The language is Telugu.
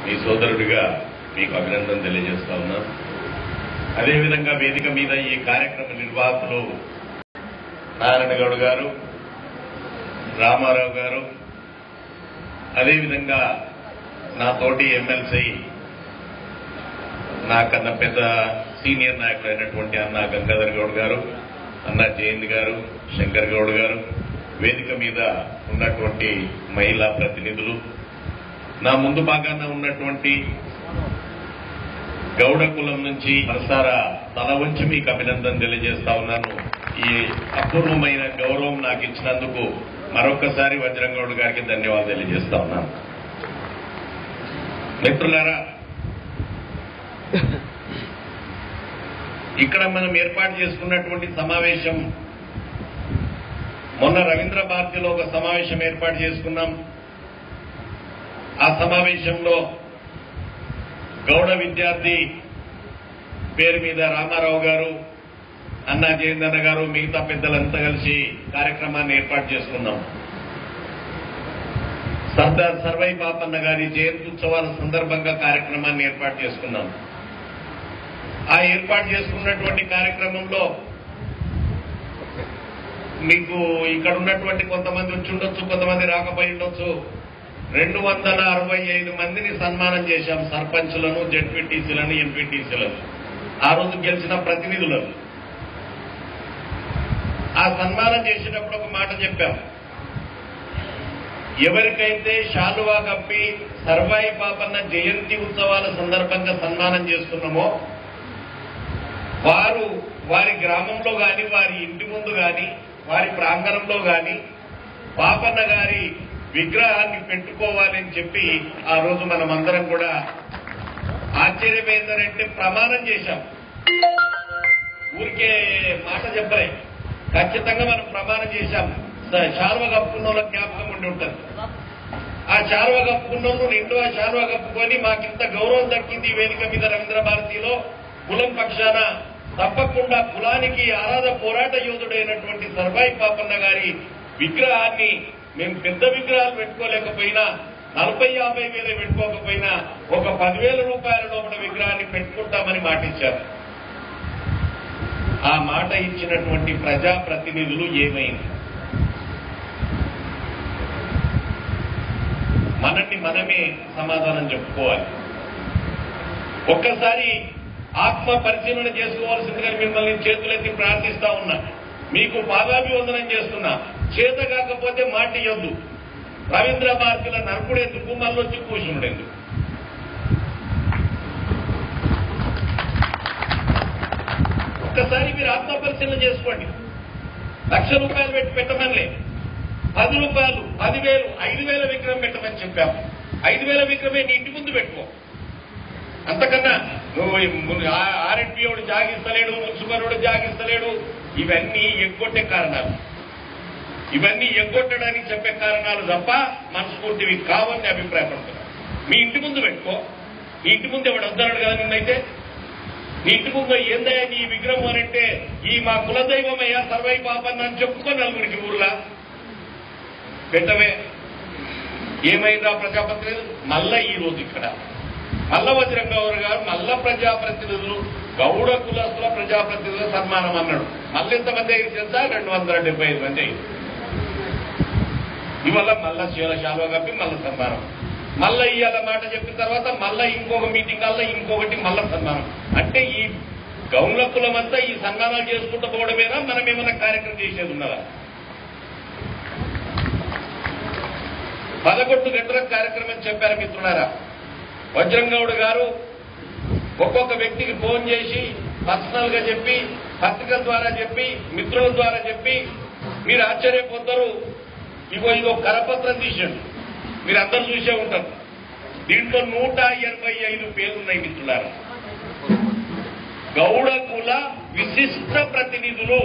మీ సోదరుడిగా మీకు అభినందన తెలియజేస్తా ఉన్నాను. అదేవిధంగా వేదిక మీద ఈ కార్యక్రమ నిర్వాహకులు నారాయణ గౌడ్ గారు, రామారావు గారు, అదేవిధంగా నా తోటి ఎమ్మెల్సీ నాకన్నా పెద్ద సీనియర్ నాయకులైనటువంటి అన్న గంగాధర్ గౌడ్ గారు, అన్న జయంత్ గారు, శంకర్ గౌడ్ గారు, వేదిక మీద ఉన్నటువంటి మహిళా ప్రతినిధులు, నా ముందు భాగాన ఉన్నటువంటి గౌడ కులం నుంచి మనసారా తల వంచి మీకు అభినందన తెలియజేస్తా ఉన్నాను. ఈ అపూర్వమైన గౌరవం నాకు ఇచ్చినందుకు మరొకసారి వజ్రంగౌడ్ గారికి ధన్యవాదాలు తెలియజేస్తా ఉన్నాను. మిత్రులారా, ఇక్కడ మనం ఏర్పాటు చేసుకున్నటువంటి సమావేశం, మొన్న రవీంద్ర భారతిలో ఒక సమావేశం ఏర్పాటు చేసుకున్నాం. ఆ సమావేశంలో గౌడ విద్యార్థి పేరు మీద రామారావు గారు, అన్నా జయేంద్రన్న గారు, మిగతా పెద్దలంతా కలిసి కార్యక్రమాన్ని ఏర్పాటు చేసుకున్నాం. సర్దార్ సర్వై పాపన్న గారి జయంతి ఉత్సవాల సందర్భంగా కార్యక్రమాన్ని ఏర్పాటు చేసుకున్నాం. ఆ ఏర్పాటు చేసుకున్నటువంటి కార్యక్రమంలో మీకు ఇక్కడ ఉన్నటువంటి కొంతమంది వచ్చి ఉండొచ్చు, కొంతమంది రాకపోయి ఉండొచ్చు. 265 మందిని సన్మానం చేశాం. సర్పంచులను, జెడ్పీటీసీలను, ఎంపీటీసీలను, ఆ రోజు గెలిచిన ప్రతినిధులను. ఆ సన్మానం చేసేటప్పుడు ఒక మాట చెప్పాం. ఎవరికైతే శాలువా కప్పి సర్వాయి పాపన్న జయంతి ఉత్సవాల సందర్భంగా సన్మానం చేస్తున్నామో వారు వారి గ్రామంలో గాని, వారి ఇంటి ముందు గాని, వారి ప్రాంగణంలో గాని పాపన్న గారి విగ్రహాన్ని పెట్టుకోవాలని చెప్పి ఆ రోజు మనమందరం కూడా ఆశ్చర్యం ఏంటంటే ప్రమాణం చేశాం. ఊరికే మాట చెప్పలే, ఖచ్చితంగా మనం ప్రమాణం చేశాం. శాలువ కప్పుకున్న వాళ్ళ జ్ఞాపకం ఉండి ఉంటుంది. ఆ శాలువ కప్పుకున్న వాళ్ళు రెండవ శాలువ కప్పుకొని మాకింత గౌరవం దక్కింది ఈ వేదిక మీద రవీంద్ర భారతిలో కులం పక్షాన తప్పకుండా కులానికి ఆరాధ పోరాట యోధుడైనటువంటి సర్వాయి పాపన్న గారి విగ్రహాన్ని మేము పెద్ద విగ్రహాలు పెట్టుకోలేకపోయినా 40-50 వేలు పెట్టుకోకపోయినా ఒక 10,000 రూపాయల లోపల విగ్రహాన్ని పెట్టుకుంటామని మాట ఇచ్చారు. ఆ మాట ఇచ్చినటువంటి ప్రజాప్రతినిధులు ఏమైంది? మనల్ని మనమే సమాధానం చెప్పుకోవాలి. ఒక్కసారి ఆత్మ పరిశీలన చేసుకోవాల్సిందిగా మిమ్మల్ని చేతులెత్తి ప్రార్థిస్తా ఉన్నా. మీకు పాదాభివందనం చేస్తున్నా. చేత కాకపోతే మాట ఇవ్వద్దు. రవీంద్ర భారతిలో నరకుడెందుకు, మళ్ళొచ్చి కూర్చుండేందుకు? ఒక్కసారి మీరు ఆత్మ పరిశీలన చేసుకోండి. 1,00,000 రూపాయలు పెట్టి పెట్టమనిలే, 10 రూపాయలు, 10,000, 5,000 విగ్రహం పెట్టమని చెప్పాము. 5,000 విగ్రహమే నీ ఇంటి ముందు పెట్టుకో. అంతకన్నా నువ్వు ఆర్ఎండ్బిఓడు జాగిస్తలేడు, మున్సిపల్ జాగిస్తలేడు, ఇవన్నీ ఎగ్గొట్టే కారణాలు. ఇవన్నీ ఎగ్గొట్టడానికి చెప్పే కారణాలు తప్ప మనస్ఫూర్తివి కావని అభిప్రాయపడుతున్నారు. మీ ఇంటి ముందు పెట్టుకో. నీ ఇంటి ముందు ఎవడు వద్దన్నాడు కదా నిన్నైతే? నీ ఇంటి ముందు ఏందయ్యా నీ విగ్రహం అనంటే, ఈ మా కులదైవమయ్యా సర్వై పాపన్న అని చెప్పుకో నలుగురికి ఊర్లా పెట్టవే. ఏమైందా ప్రజాప్రతినిధులు? మళ్ళా ఈ రోజు ఇక్కడ మల్ల వజ్రంగౌడ్ గారు మల్ల ప్రజాప్రతినిధులు, గౌడ కులస్తుల ప్రజాప్రతినిధుల సన్మానం అన్నాడు. మళ్ళీ ఎంతమంది అయ్యి తెలుసా? 275 మంది అయ్యి. ఇవాళ మళ్ళా శాలువ కప్పి మళ్ళా సన్మానం. మళ్ళా ఇవాళ మాట చెప్పిన తర్వాత మళ్ళా ఇంకొక మీటింగ్ వల్ల ఇంకొకటి మళ్ళా సన్మానం. అంటే ఈ గౌడ కులం అంతా ఈ సన్మానాలు చేసుకుంటూ పోవడమేనా? మనం ఏమైనా కార్యక్రమం చేసేది ఉన్నదా? 11 గంటలకు కార్యక్రమం చెప్పారు మిత్రులారా. వజ్రంగౌడ్ గారు ఒక్కొక్క వ్యక్తికి ఫోన్ చేసి పర్సనల్ గా చెప్పి, పత్రికల ద్వారా చెప్పి, మిత్రుల ద్వారా చెప్పి, మీరు ఆశ్చర్యపోతారు. ఇదో కరపత్రం తీసాడు, మీరు అందరూ చూసే ఉంటారు. దీంట్లో 185 పేర్లున్నాయి మిత్రులారా. గౌడ కుల విశిష్ట ప్రతినిధులు.